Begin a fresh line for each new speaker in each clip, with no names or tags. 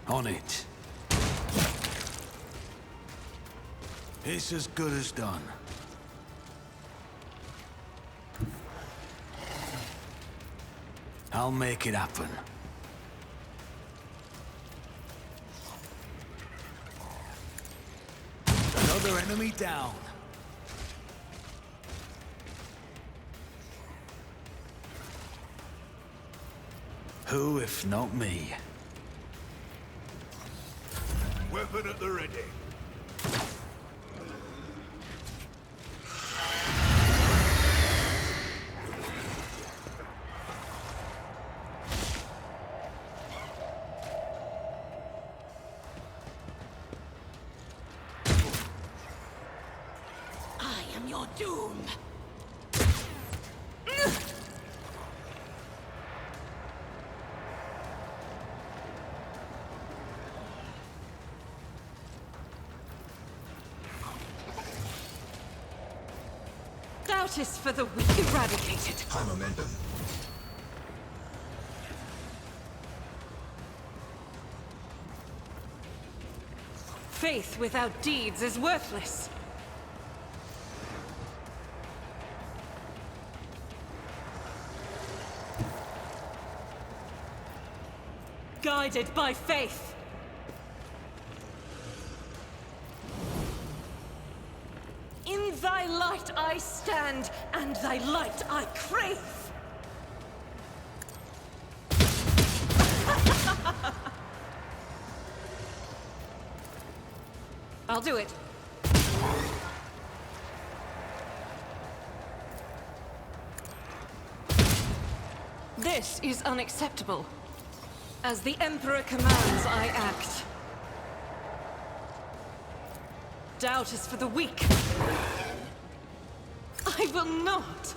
On it. It's as good as done. I'll make it happen. Another enemy down. Who, if not me?
Weapon at the ready.
I am your doom. Doubt is for the weak. Eradicated.
High momentum.
Faith without deeds is worthless. Guided by faith. In thy light I stand, and thy light I crave. I'll do it. This is unacceptable. As the Emperor commands, I act. Doubt is for the weak. I will not.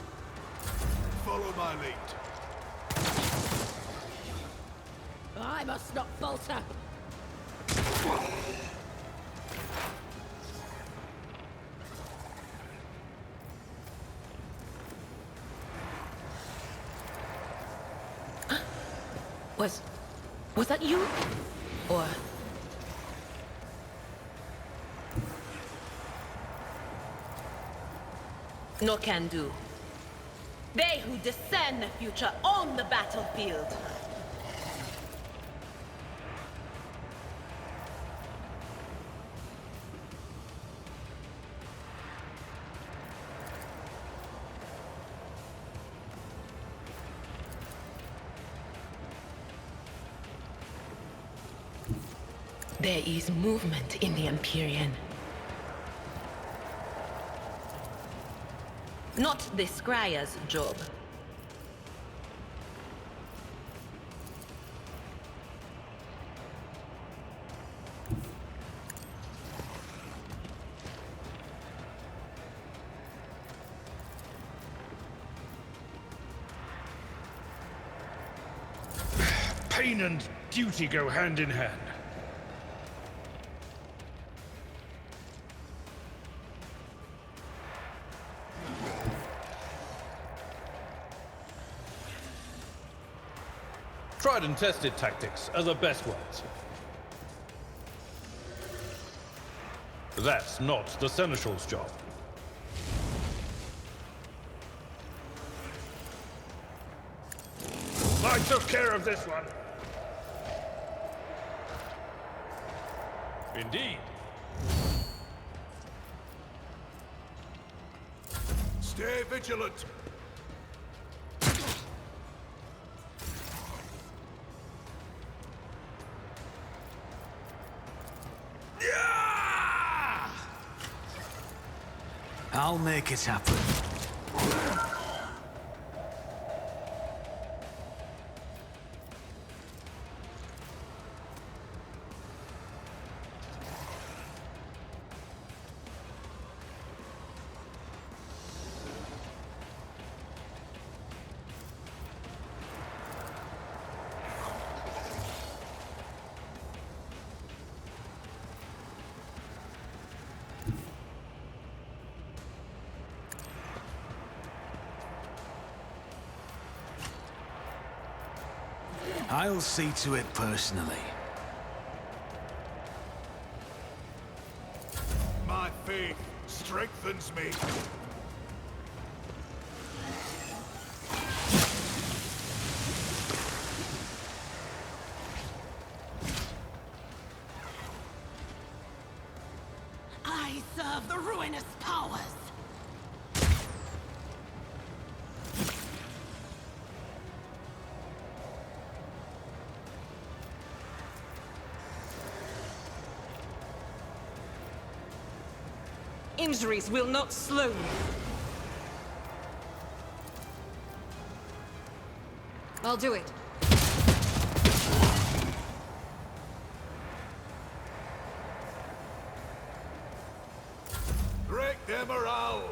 Follow my lead.
I must not falter.
Was that you? Or... No can do. They who discern the future own the battlefield. There is movement in the Empyrean. Not the Scryer's job.
Pain and duty go hand in hand.
Tried and tested tactics are the best ones. That's not the Seneschal's job.
I took care of this one.
Indeed.
Stay vigilant.
I'll make it happen. I'll see to it personally.
My faith strengthens me.
I serve the ruinous powers.
Injuries will not slow me. I'll do it.
Break their morale.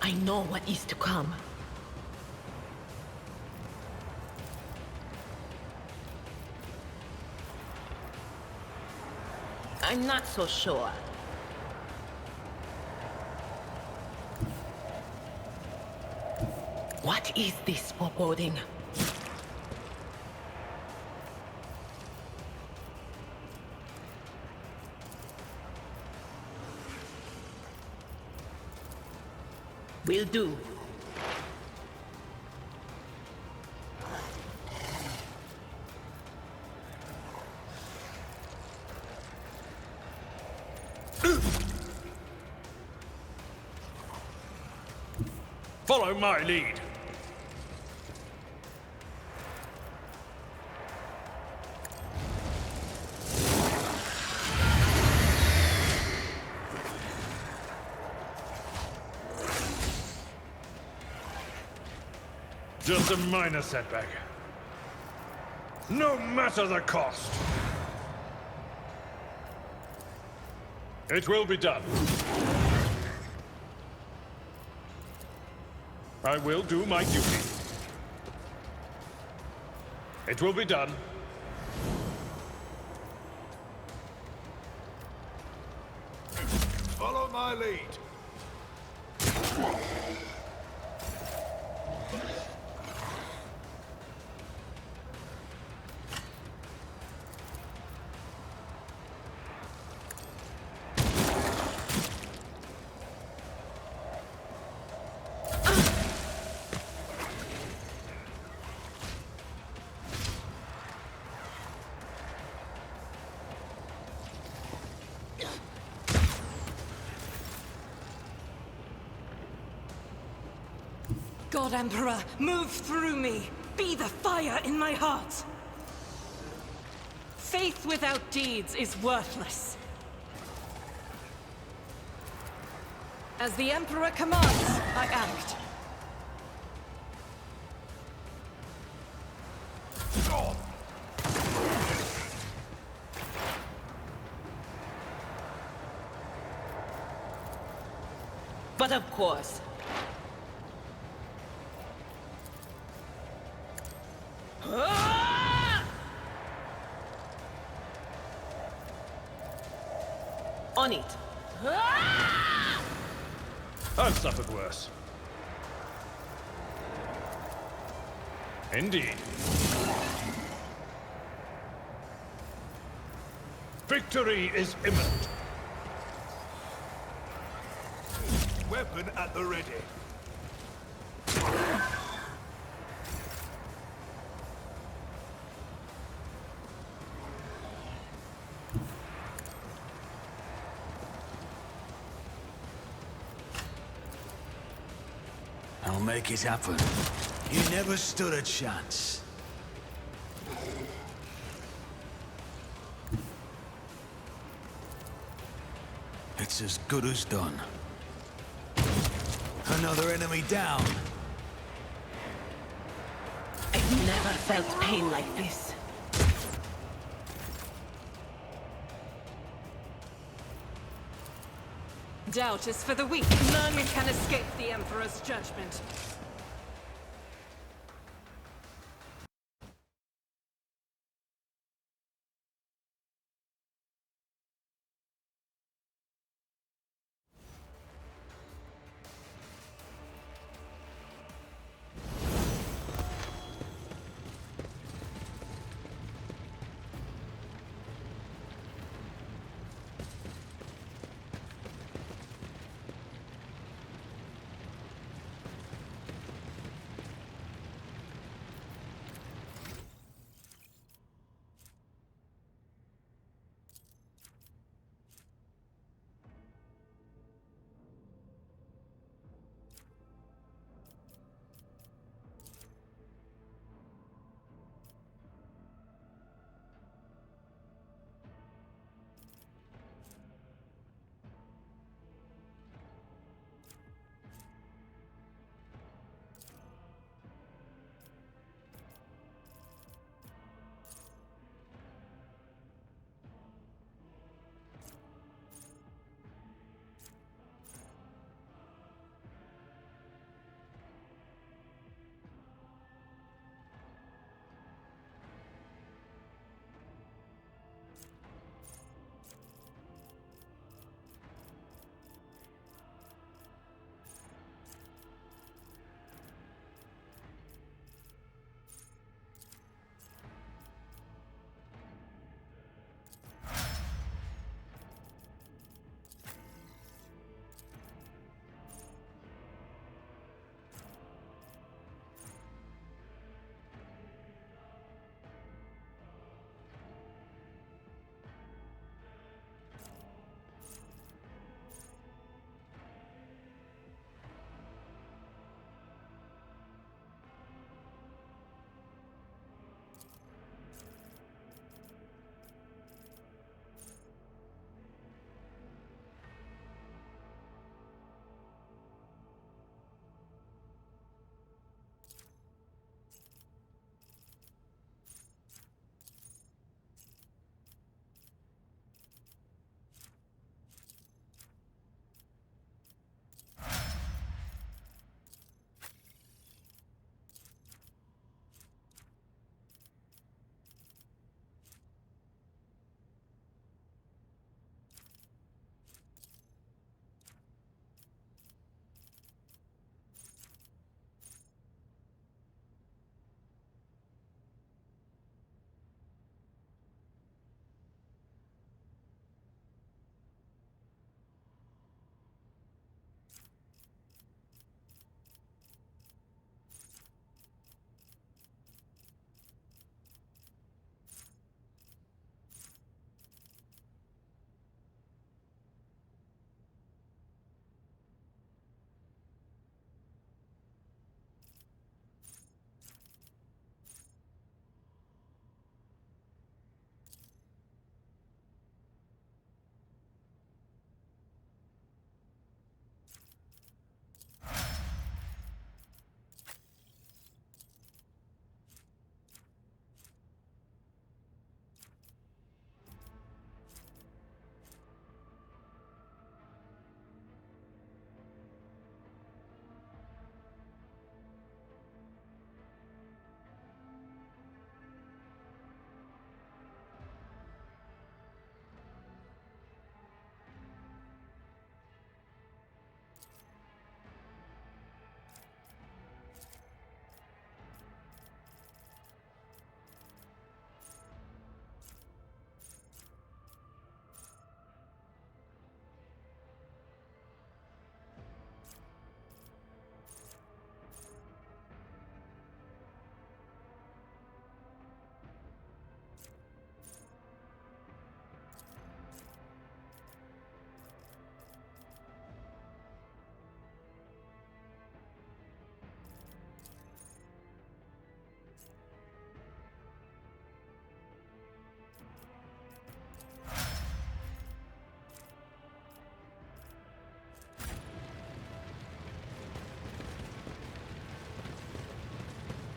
I know what is to come. I'm not so sure. What is this foreboding? Will do.
Follow my lead.
Just a minor setback. No matter the cost.
It will be done. I will do my duty. It will be done.
Follow my lead.
God Emperor, move through me. Be the fire in my heart. Faith without deeds is worthless. As the Emperor commands, I act.
But of course. On it.
I've suffered worse. Indeed.
Victory is imminent. Weapon at the ready.
I'll make it happen. You never stood a chance. It's as good as done. Another enemy down.
I've never felt pain like this.
Doubt is for the weak. None can escape the Emperor's judgment.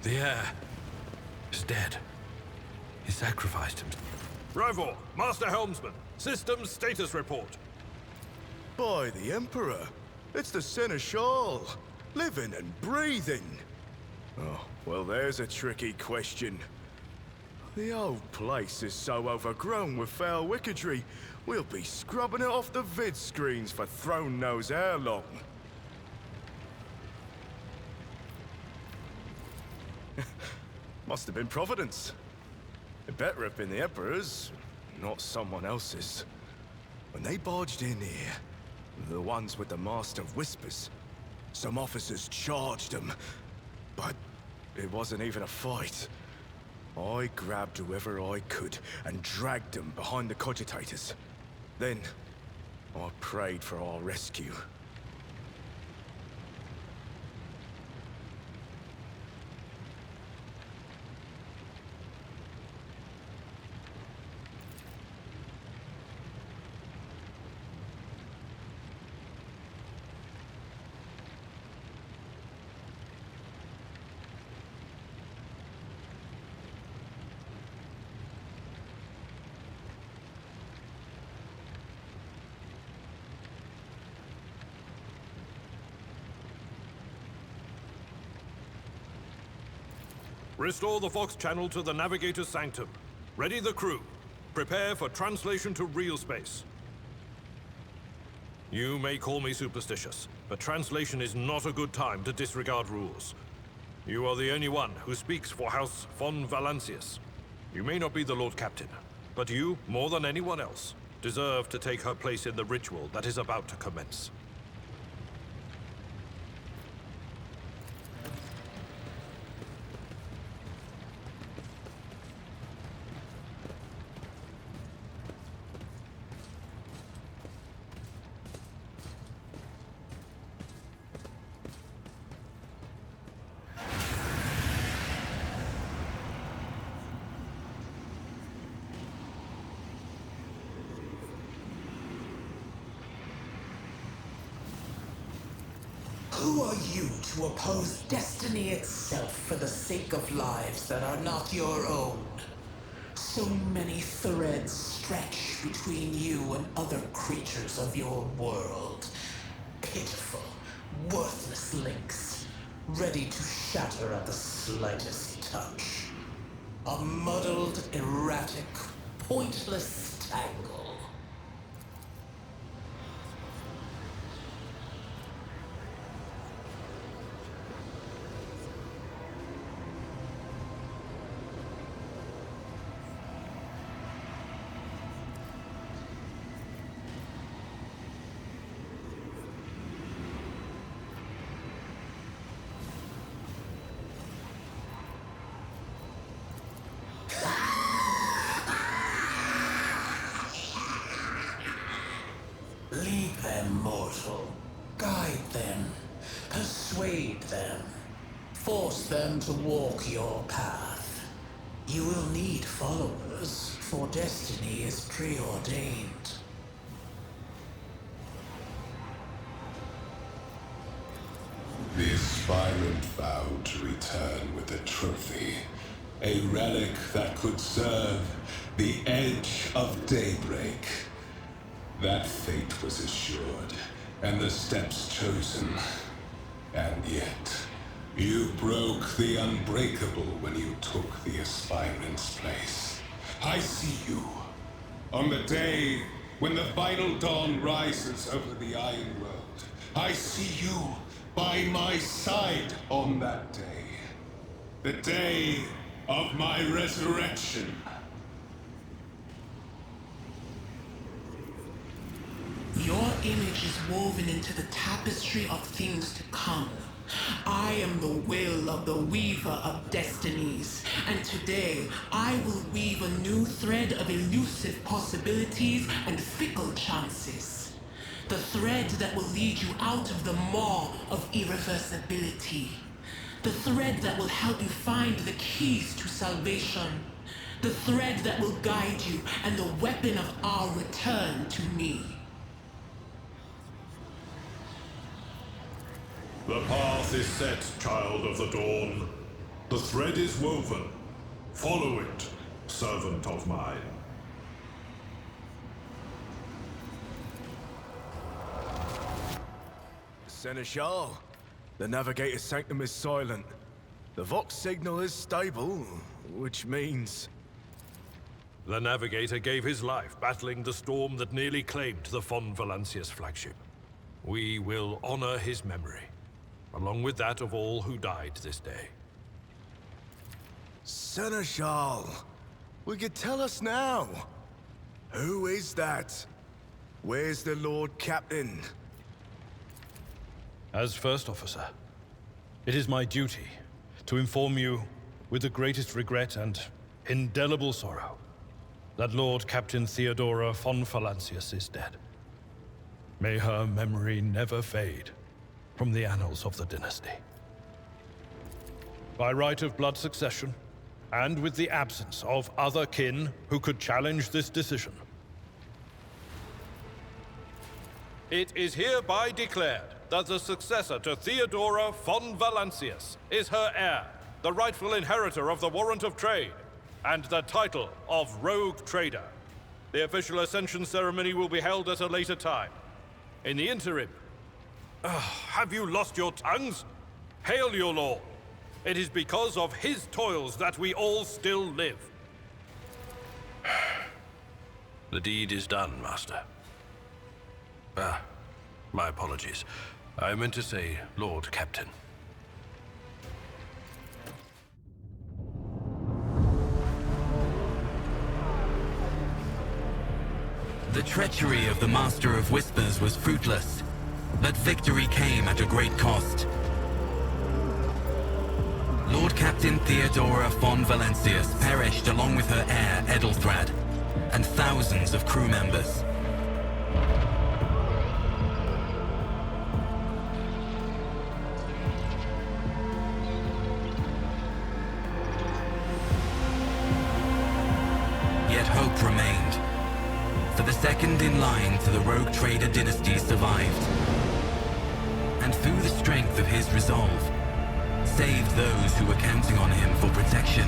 The heir is dead. He sacrificed himself.
Rivor, Master Helmsman, systems status report.
By the Emperor. It's the Seneschal. Living and breathing. Oh, well, there's a tricky question. The old place is so overgrown with foul wickedry, we'll be scrubbing it off the vid screens for throne knows how long. Must have been Providence. It better have been the Emperor's, not someone else's. When they barged in here, the ones with the Master of Whispers, some officers charged them, but it wasn't even a fight. I grabbed whoever I could and dragged them behind the cogitators. Then, I prayed for our rescue.
Restore the Vox channel to the Navigator's Sanctum. Ready the crew. Prepare for translation to real space. You may call me superstitious, but translation is not a good time to disregard rules. You are the only one who speaks for House von Valancius. You may not be the Lord Captain, but you, more than anyone else, deserve to take her place in the ritual that is about to commence.
Who are you to oppose destiny itself for the sake of lives that are not your own? So many threads stretch between you and other creatures of your world. Pitiful, worthless links, ready to shatter at the slightest touch. A muddled, erratic, pointless tangle. Lead them, mortal. Guide them. Persuade them. Force them to walk your path. You will need followers, for destiny is preordained.
The aspirant vowed to return with a trophy, a relic that could serve the edge of daybreak. That fate was assured, and the steps chosen. And yet, you broke the unbreakable when you took the aspirant's place. I see you. On the day when the final dawn rises over the Iron World, I see you by my side on that day. The day of my resurrection.
Your image is woven into the tapestry of things to come. I am the will of the weaver of destinies, and today I will weave a new thread of elusive possibilities and fickle chances. The thread that will lead you out of the maw of irreversibility. The thread that will help you find the keys to salvation. The thread that will guide you and the weapon of our return to me.
The path is set, child of the dawn. The thread is woven. Follow it, servant of mine.
Seneschal. The navigator's sanctum is silent. The Vox signal is stable, which means...
The navigator gave his life battling the storm that nearly claimed the Von Valancius flagship. We will honor his memory, along with that of all who died this day.
Seneschal, will you tell us now? Who is that? Where's the Lord Captain?
As First Officer, it is my duty to inform you, with the greatest regret and indelible sorrow, that Lord Captain Theodora von Valancius is dead. May her memory never fade from the annals of the dynasty. By right of blood succession, and with the absence of other kin who could challenge this decision, it is hereby declared that the successor to Theodora von Valancius is her heir, the rightful inheritor of the warrant of trade, and the title of Rogue Trader. The official ascension ceremony will be held at a later time. In the interim, have you lost your tongues? Hail your lord. It is because of his toils that we all still live.
The deed is done, Master. My apologies. I meant to say Lord Captain.
The treachery of the Master of Whispers was fruitless, but victory came at a great cost. Lord Captain Theodora von Valancius perished along with her heir, Edelthrad, and thousands of crew members. Yet hope remained. For the second in line to the Rogue Trader dynasty survived, and through the strength of his resolve, saved those who were counting on him for protection.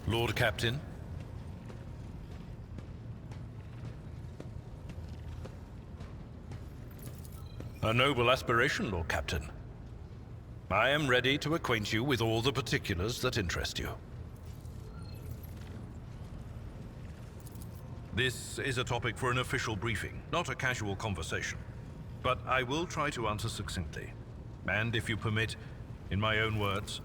Lord Captain? A noble aspiration, Lord Captain. I am ready to acquaint you with all the particulars that interest you. This is a topic for an official briefing, not a casual conversation. But I will try to answer succinctly. And if you permit, in my own words.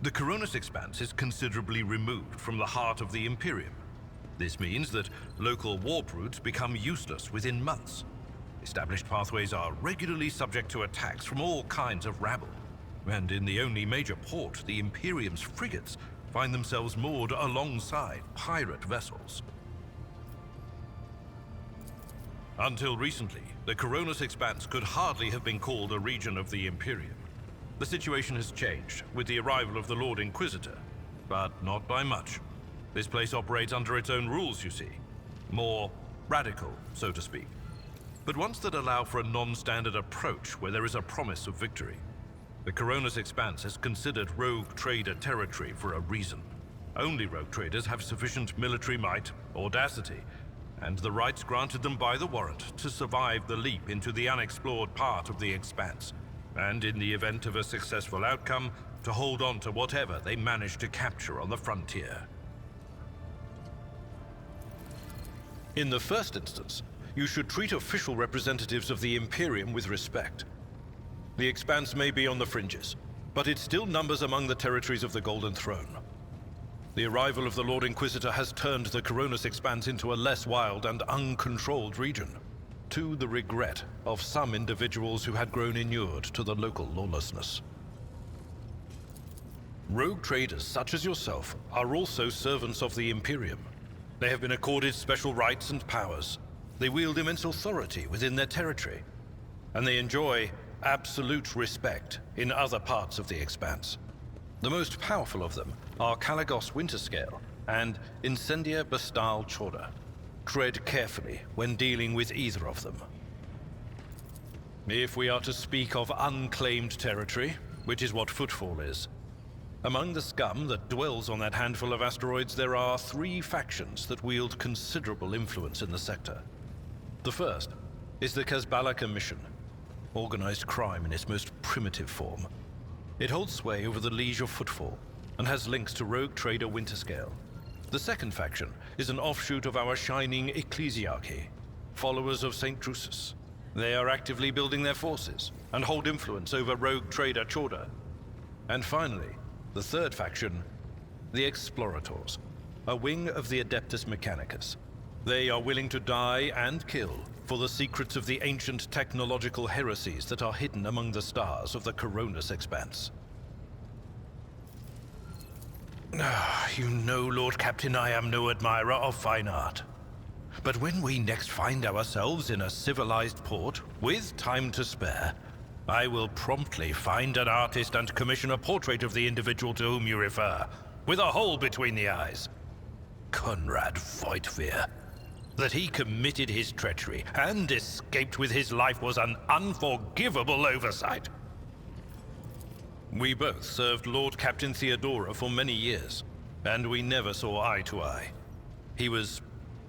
The Coronis Expanse is considerably removed from the heart of the Imperium. This means that local warp routes become useless within months. Established pathways are regularly subject to attacks from all kinds of rabble. And in the only major port, the Imperium's frigates find themselves moored alongside pirate vessels. Until recently, the Coronis Expanse could hardly have been called a region of the Imperium. The situation has changed with the arrival of the Lord Inquisitor, but not by much. This place operates under its own rules, you see. More radical, so to speak. But ones that allow for a non-standard approach where there is a promise of victory. The Coronis Expanse is considered rogue trader territory for a reason. Only rogue traders have sufficient military might, audacity, and the rights granted them by the warrant to survive the leap into the unexplored part of the Expanse, and in the event of a successful outcome, to hold on to whatever they manage to capture on the frontier. In the first instance, you should treat official representatives of the Imperium with respect. The Expanse may be on the fringes, but it still numbers among the territories of the Golden Throne. The arrival of the Lord Inquisitor has turned the Coronis Expanse into a less wild and uncontrolled region, to the regret of some individuals who had grown inured to the local lawlessness. Rogue traders such as yourself are also servants of the Imperium. They have been accorded special rights and powers. They wield immense authority within their territory, and they enjoy absolute respect in other parts of the Expanse. The most powerful of them are Kalagos Winterscale and Incendia Bastal Chorda. Tread carefully when dealing with either of them. If we are to speak of unclaimed territory, which is what Footfall is, among the scum that dwells on that handful of asteroids, there are 3 factions that wield considerable influence in the sector. The first is the Kazbalaka Mission, organized crime in its most primitive form. It holds sway over the Liege of Footfall, and has links to rogue trader Winterscale. The second faction is an offshoot of our shining ecclesiarchy, followers of St. Drusus. They are actively building their forces, and hold influence over rogue trader Chorda. And finally, the third faction, the Explorators, a wing of the Adeptus Mechanicus. They are willing to die and kill for the secrets of the ancient technological heresies that are hidden among the stars of the Coronis Expanse. You know, Lord Captain, I am no admirer of fine art. But when we next find ourselves in a civilized port, with time to spare, I will promptly find an artist and commission a portrait of the individual to whom you refer, with a hole between the eyes. Conrad Voigtveer. That he committed his treachery and escaped with his life was an unforgivable oversight. We both served Lord Captain Theodora for many years, and we never saw eye to eye. He was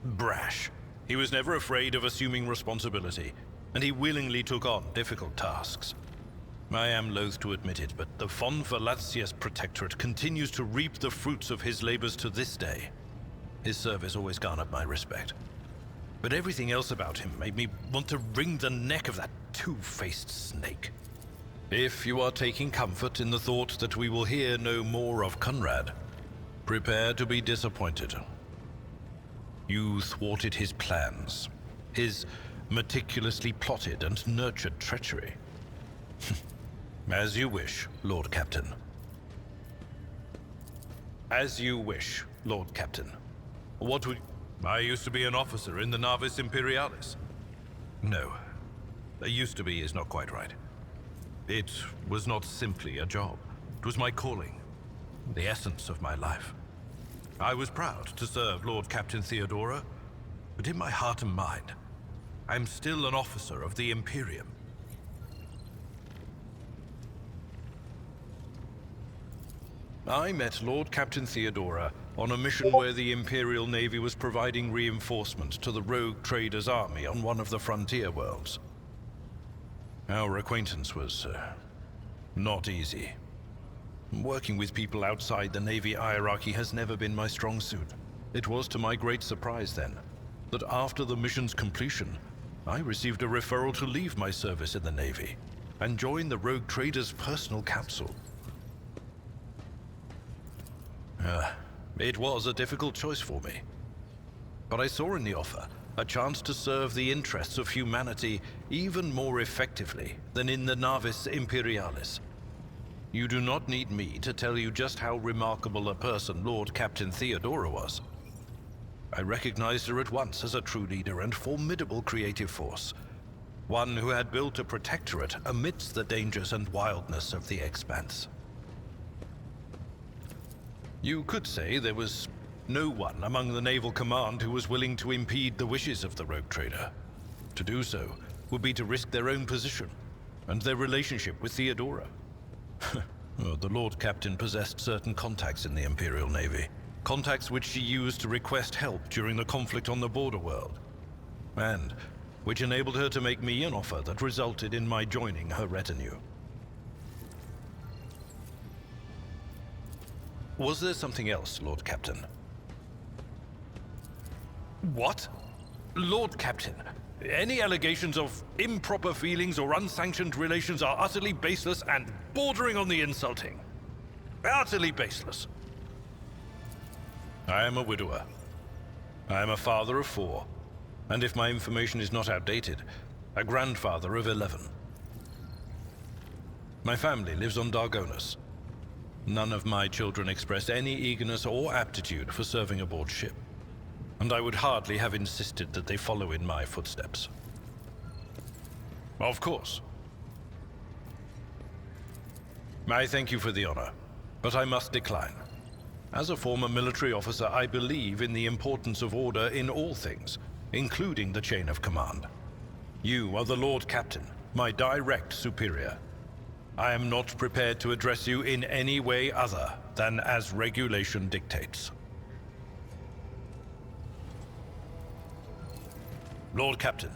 brash. He was never afraid of assuming responsibility, and he willingly took on difficult tasks. I am loath to admit it, but the Von Valancius Protectorate continues to reap the fruits of his labors to this day. His service always garnered my respect. But everything else about him made me want to wring the neck of that two-faced snake. If you are taking comfort in the thought that we will hear no more of Conrad, prepare to be disappointed. You thwarted his plans, his meticulously plotted and nurtured treachery. As you wish, Lord Captain. As you wish, Lord Captain. What would... I used to be an officer in the Navis Imperialis. No. Used to be is not quite right. It was not simply a job. It was my calling. The essence of my life. I was proud to serve Lord Captain Theodora, but in my heart and mind, I'm still an officer of the Imperium. I met Lord Captain Theodora on a mission where the Imperial Navy was providing reinforcement to the rogue trader's army on one of the frontier worlds. Our acquaintance was not easy. Working with people outside the Navy hierarchy has never been my strong suit. It was to my great surprise then that after the mission's completion, I received a referral to leave my service in the Navy and join the rogue trader's personal capsule. It was a difficult choice for me, but I saw in the offer a chance to serve the interests of humanity even more effectively than in the Navis Imperialis. You do not need me to tell you just how remarkable a person Lord Captain Theodora was. I recognized her at once as a true leader and formidable creative force, one who had built a protectorate amidst the dangers and wildness of the Expanse. You could say there was no one among the naval command who was willing to impede the wishes of the rogue trader. To do so would be to risk their own position and their relationship with Theodora. Well, the Lord Captain possessed certain contacts in the Imperial Navy. Contacts which she used to request help during the conflict on the border world. And which enabled her to make me an offer that resulted in my joining her retinue. Was there something else, Lord Captain? What? Lord Captain, any allegations of improper feelings or unsanctioned relations are utterly baseless and bordering on the insulting. Utterly baseless. I am a widower. I am a father of 4, and if my information is not outdated, a grandfather of 11. My family lives on Dargonus. None of my children express any eagerness or aptitude for serving aboard ship, and I would hardly have insisted that they follow in my footsteps. Of course. I thank you for the honor, but I must decline. As a former military officer, I believe in the importance of order in all things, including the chain of command. You are the Lord Captain, my direct superior. I am not prepared to address you in any way other than as regulation dictates. Lord Captain.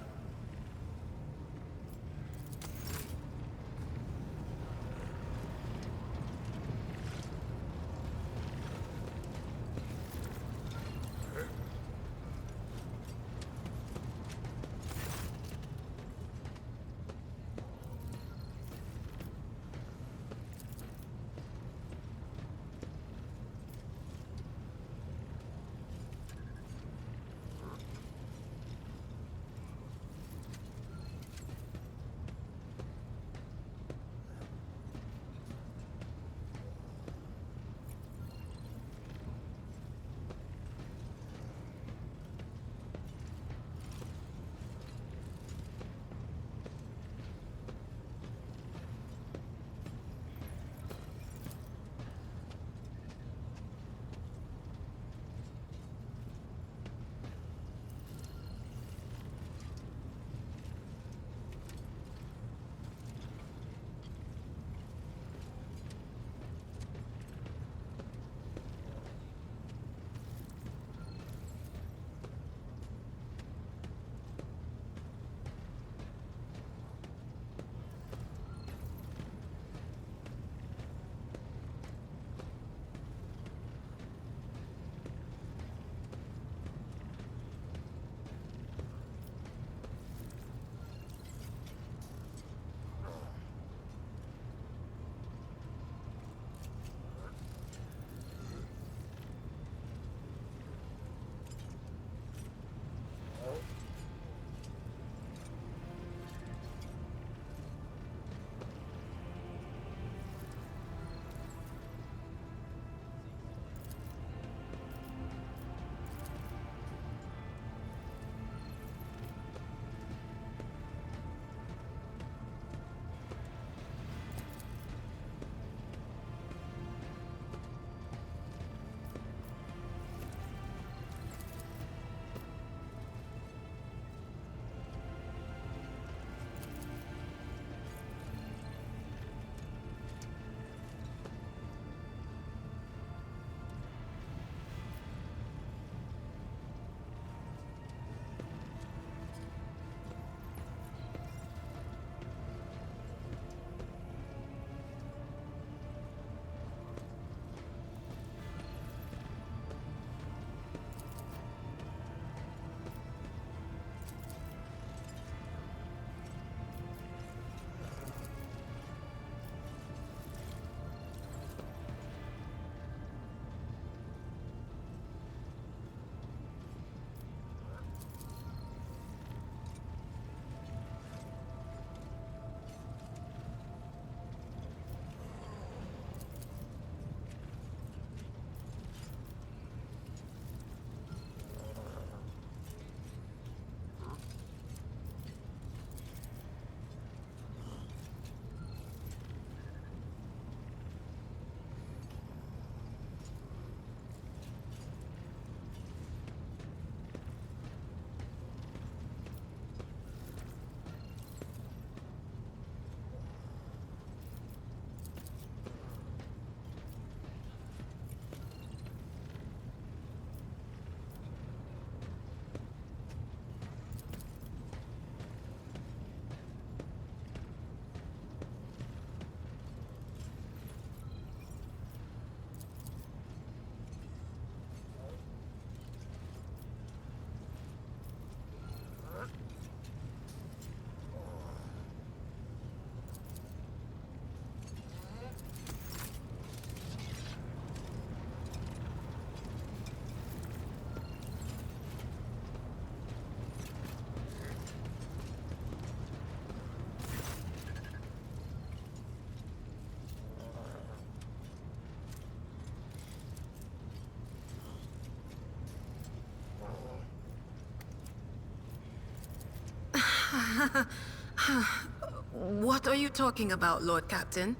What are you talking about, Lord Captain?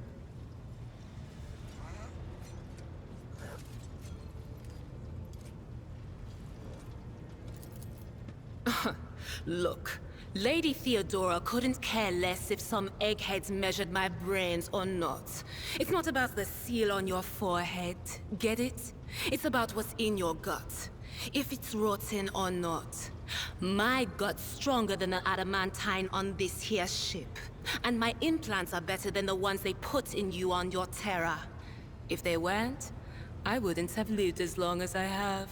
Look, Lady Theodora couldn't care less if some eggheads measured my brains or not. It's not about the seal on your forehead, get it? It's about what's in your gut. If it's rotten or not. My gut's stronger than the adamantine on this here ship. And my implants are better than the ones they put in you on your Terra. If they weren't, I wouldn't have lived as long as I have.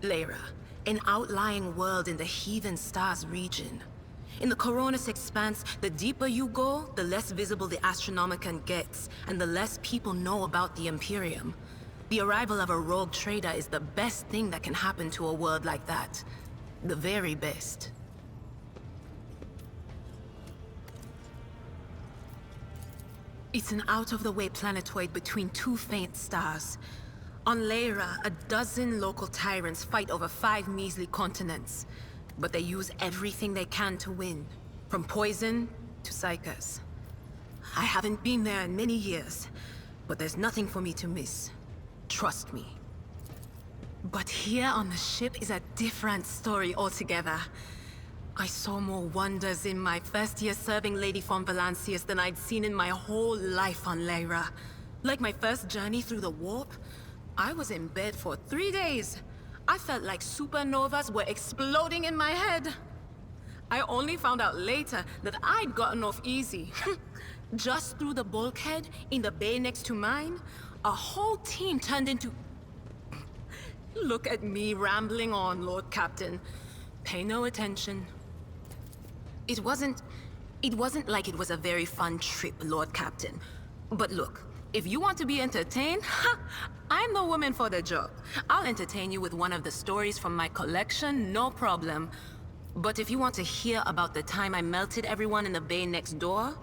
Lyra, an outlying world in the Heathen Stars region. In the Coronis Expanse, the deeper you go, the less visible the Astronomicon gets, and the less people know about the Imperium. The arrival of a rogue trader is the best thing that can happen to a world like that. The very best. It's an out-of-the-way planetoid between two faint stars. On Lyra, a dozen local tyrants fight over 5 measly continents. But they use everything they can to win. From poison to psychers. I haven't been there in many years, but there's nothing for me to miss. Trust me. But here on the ship is a different story altogether. I saw more wonders in my first year serving Lady von Valancius than I'd seen in my whole life on Lyra. Like my first journey through the warp, I was in bed for 3 days. I felt like supernovas were exploding in my head. I only found out later that I'd gotten off easy. Just through the bulkhead, in the bay next to mine, a whole team turned into... Look at me rambling on, Lord Captain. Pay no attention. It wasn't like it was a very fun trip, Lord Captain. But look, if you want to be entertained, I'm the woman for the job. I'll entertain you with one of the stories from my collection, no problem. But if you want to hear about the time I melted everyone in the bay next door,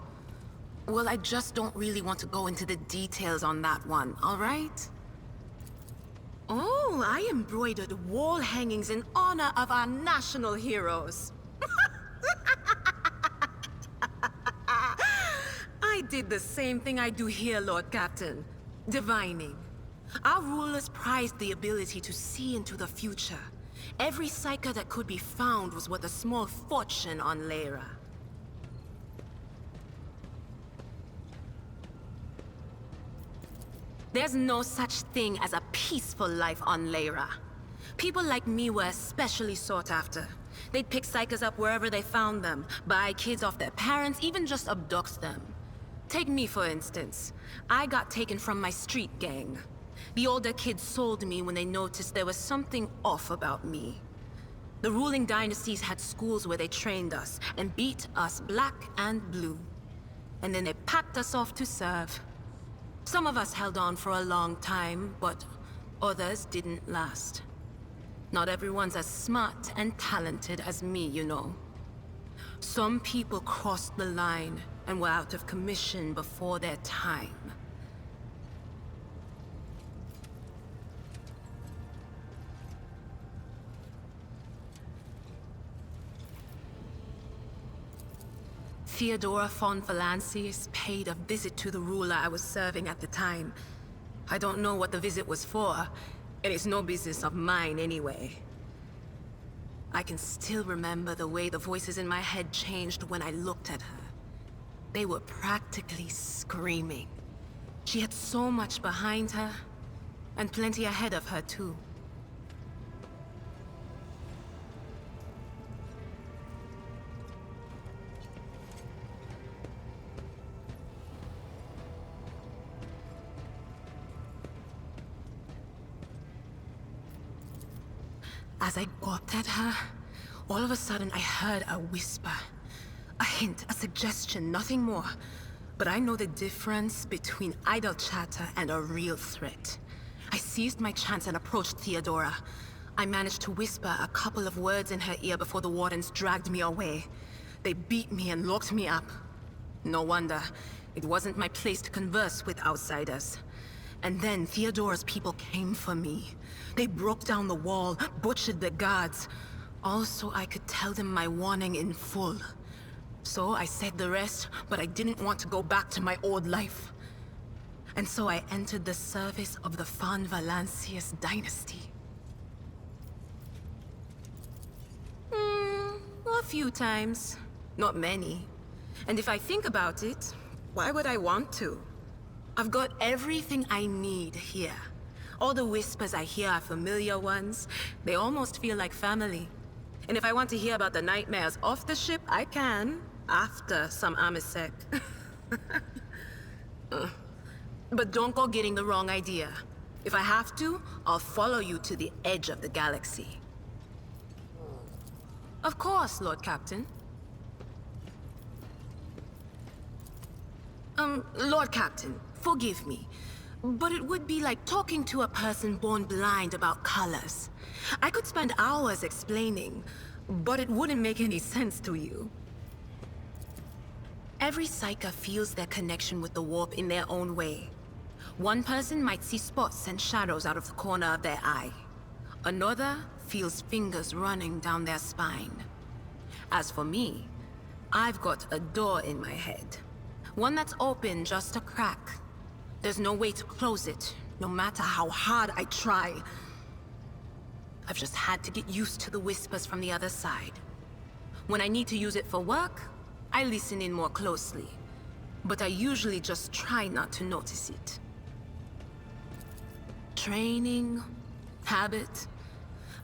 well, I just don't really want to go into the details on that one, all right? Oh, I embroidered wall hangings in honor of our national heroes. I did the same thing I do here, Lord Captain. Divining. Our rulers prized the ability to see into the future. Every psyker that could be found was worth a small fortune on Lyra. There's no such thing as a peaceful life on Lyra. People like me were especially sought after. They'd pick psychers up wherever they found them, buy kids off their parents, even just abduct them. Take me, for instance. I got taken from my street gang. The older kids sold me when they noticed there was something off about me. The ruling dynasties had schools where they trained us and beat us black and blue. And then they packed us off to serve. Some of us held on for a long time, but others didn't last. Not everyone's as smart and talented as me, you know. Some people crossed the line and were out of commission before their time. Theodora von Valancius paid a visit to the ruler I was serving at the time. I don't know what the visit was for, and it's no business of mine anyway. I can still remember the way the voices in my head changed when I looked at her. They were practically screaming. She had so much behind her, and plenty ahead of her too. As I gawped at her, all of a sudden I heard a whisper. A hint, a suggestion, nothing more. But I know the difference between idle chatter and a real threat. I seized my chance and approached Theodora. I managed to whisper a couple of words in her ear before the wardens dragged me away. They beat me and locked me up. No wonder. It wasn't my place to converse with outsiders. And then Theodora's people came for me. They broke down the wall, butchered the guards. Also, I could tell them my warning in full. So I said the rest, but I didn't want to go back to my old life. And so I entered the service of the Von Valancius dynasty. A few times. Not many. And if I think about it, why would I want to? I've got everything I need here. All the whispers I hear are familiar ones. They almost feel like family. And if I want to hear about the nightmares off the ship, I can. After some Amisec. But don't go getting the wrong idea. If I have to, I'll follow you to the edge of the galaxy. Of course, Lord Captain. Lord Captain, forgive me, but it would be like talking to a person born blind about colors. I could spend hours explaining, but it wouldn't make any sense to you. Every Psyker feels their connection with the warp in their own way. One person might see spots and shadows out of the corner of their eye. Another feels fingers running down their spine. As for me, I've got a door in my head. One that's open just a crack. There's no way to close it, no matter how hard I try. I've just had to get used to the whispers from the other side. When I need to use it for work, I listen in more closely. But I usually just try not to notice it. Training, habit,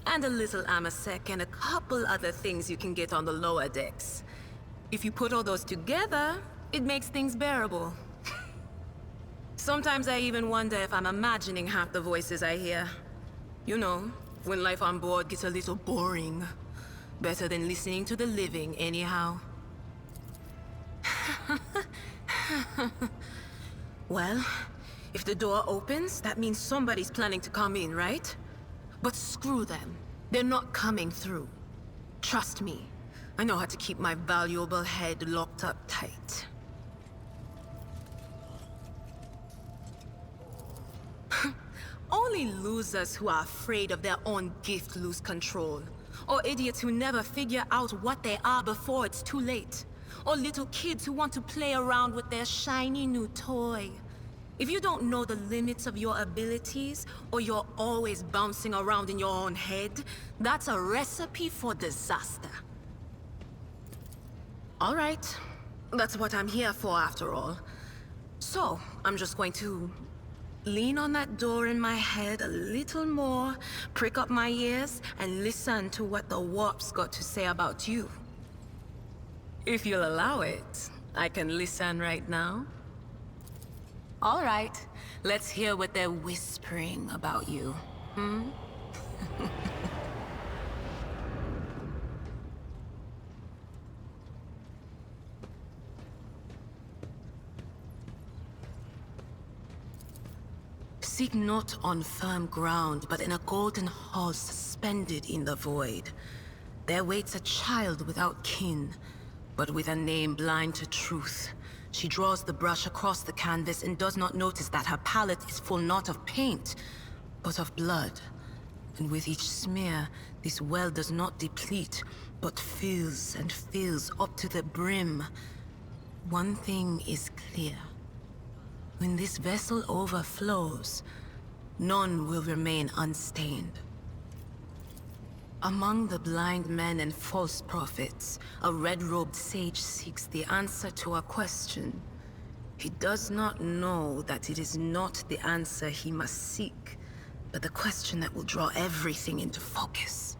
and a little Amasec and a couple other things you can get on the lower decks. If you put all those together, it makes things bearable. Sometimes I even wonder if I'm imagining half the voices I hear. You know, when life on board gets a little boring. Better than listening to the living, anyhow. Well, if the door opens, that means somebody's planning to come in, right? But screw them. They're not coming through. Trust me. I know how to keep my valuable head locked up tight. Only losers who are afraid of their own gift lose control. Or idiots who never figure out what they are before it's too late. Or little kids who want to play around with their shiny new toy. If you don't know the limits of your abilities, or you're always bouncing around in your own head, that's a recipe for disaster. All right. That's what I'm here for, after all. So, I'm just going to lean on that door in my head a little more, prick up my ears, and listen to what the warp's got to say about you. If you'll allow it, I can listen right now. All right, let's hear what they're whispering about you, Seek not on firm ground, but in a golden hall suspended in the void. There waits a child without kin, but with a name blind to truth. She draws the brush across the canvas and does not notice that her palette is full not of paint, but of blood. And with each smear, this well does not deplete, but fills and fills up to the brim. One thing is clear. When this vessel overflows, none will remain unstained. Among the blind men and false prophets, a red-robed sage seeks the answer to a question. He does not know that it is not the answer he must seek, but the question that will draw everything into focus.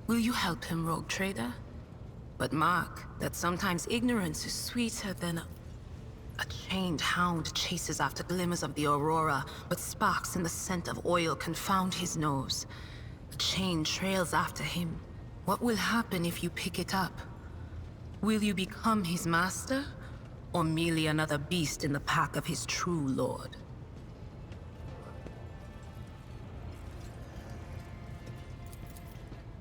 Will you help him, Rogue Trader? But mark that sometimes ignorance is sweeter than a chained hound chases after glimmers of the aurora, but sparks in the scent of oil confound his nose. The chain trails after him. What will happen if you pick it up? Will you become his master, or merely another beast in the pack of his true lord?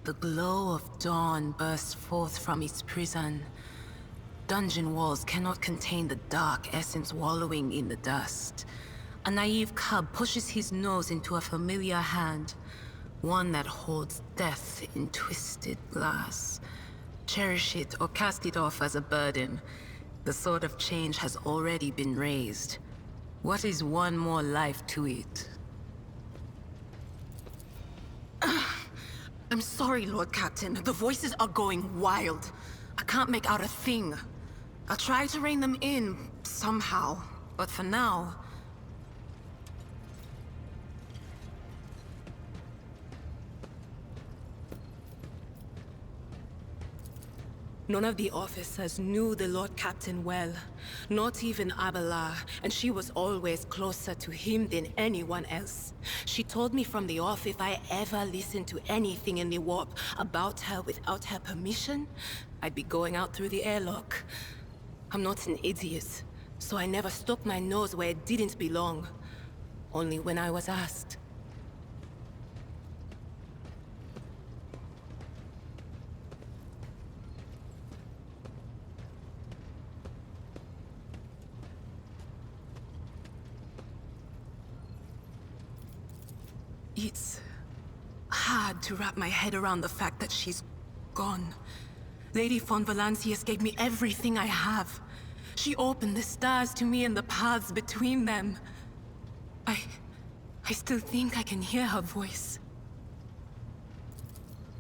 The glow of dawn bursts forth from its prison. Dungeon walls cannot contain the dark essence wallowing in the dust. A naive cub pushes his nose into a familiar hand. One that holds death in twisted glass. Cherish it or cast it off as a burden. The sword of change has already been raised. What is one more life to it? I'm sorry, Lord Captain. The voices are going wild. I can't make out a thing. I'll try to rein them in, somehow. But for now... None of the officers knew the Lord Captain well. Not even Abelard, and she was always closer to him than anyone else. She told me from the off if I ever listened to anything in the warp about her without her permission, I'd be going out through the airlock. I'm not an idiot, so I never stuck my nose where it didn't belong. Only when I was asked. It's hard to wrap my head around the fact that she's gone. Lady von Valancius gave me everything I have. She opened the stars to me and the paths between them. I still think I can hear her voice.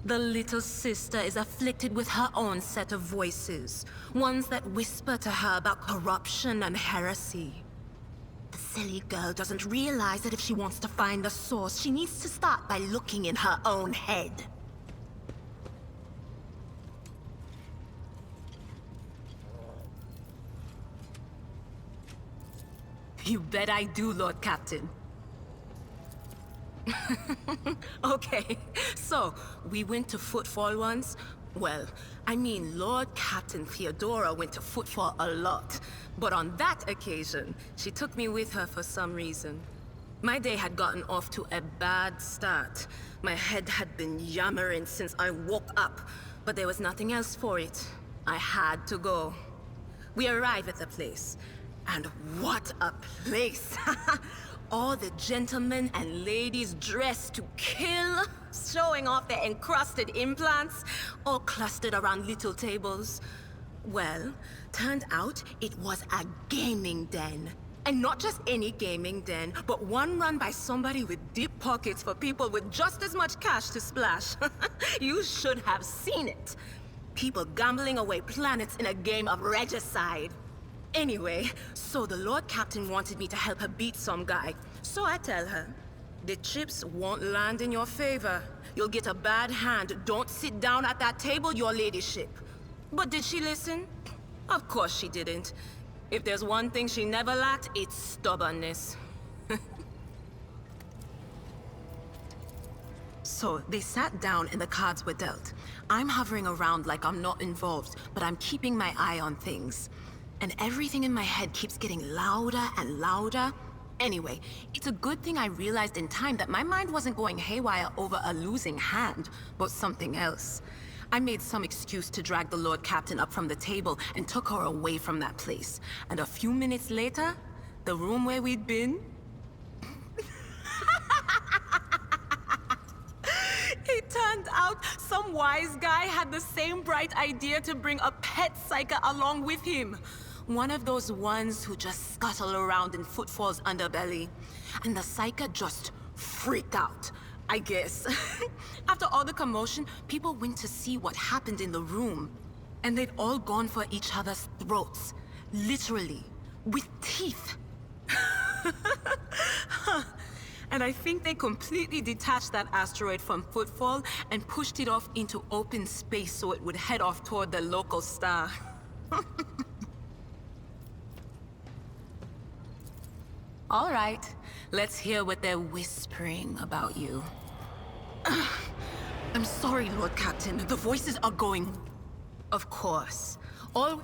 The little sister is afflicted with her own set of voices. Ones that whisper to her about corruption and heresy. The silly girl doesn't realize that if she wants to find the source, she needs to start by looking in her own head. You bet I do, Lord Captain. Okay, so we went to Footfall once. Well, I mean, Lord Captain Theodora went to Footfall a lot. But on that occasion, she took me with her for some reason. My day had gotten off to a bad start. My head had been yammering since I woke up, but there was nothing else for it. I had to go. We arrived at the place, and what a place! All the gentlemen and ladies dressed to kill, showing off their encrusted implants, all clustered around little tables. Well, turned out it was a gaming den. And not just any gaming den, but one run by somebody with deep pockets for people with just as much cash to splash. You should have seen it. People gambling away planets in a game of regicide. Anyway, so the Lord Captain wanted me to help her beat some guy. So I tell her, the chips won't land in your favor. You'll get a bad hand. Don't sit down at that table, your ladyship. But did she listen? Of course she didn't. If there's one thing she never lacked, it's stubbornness. So they sat down and the cards were dealt. I'm hovering around like I'm not involved, but I'm keeping my eye on things. And everything in my head keeps getting louder and louder. Anyway, it's a good thing I realized in time that my mind wasn't going haywire over a losing hand, but something else. I made some excuse to drag the Lord Captain up from the table and took her away from that place. And a few minutes later, the room where we'd been... It turned out some wise guy had the same bright idea to bring a pet psyker along with him. One of those ones who just scuttle around in Footfall's underbelly. And the psyker just freaked out, I guess. After all the commotion, people went to see what happened in the room. And they'd all gone for each other's throats. Literally. With teeth. And I think they completely detached that asteroid from Footfall and pushed it off into open space so it would head off toward the local star. All right, let's hear what they're whispering about you. I'm sorry, Lord Captain. The voices are going... Of course. All...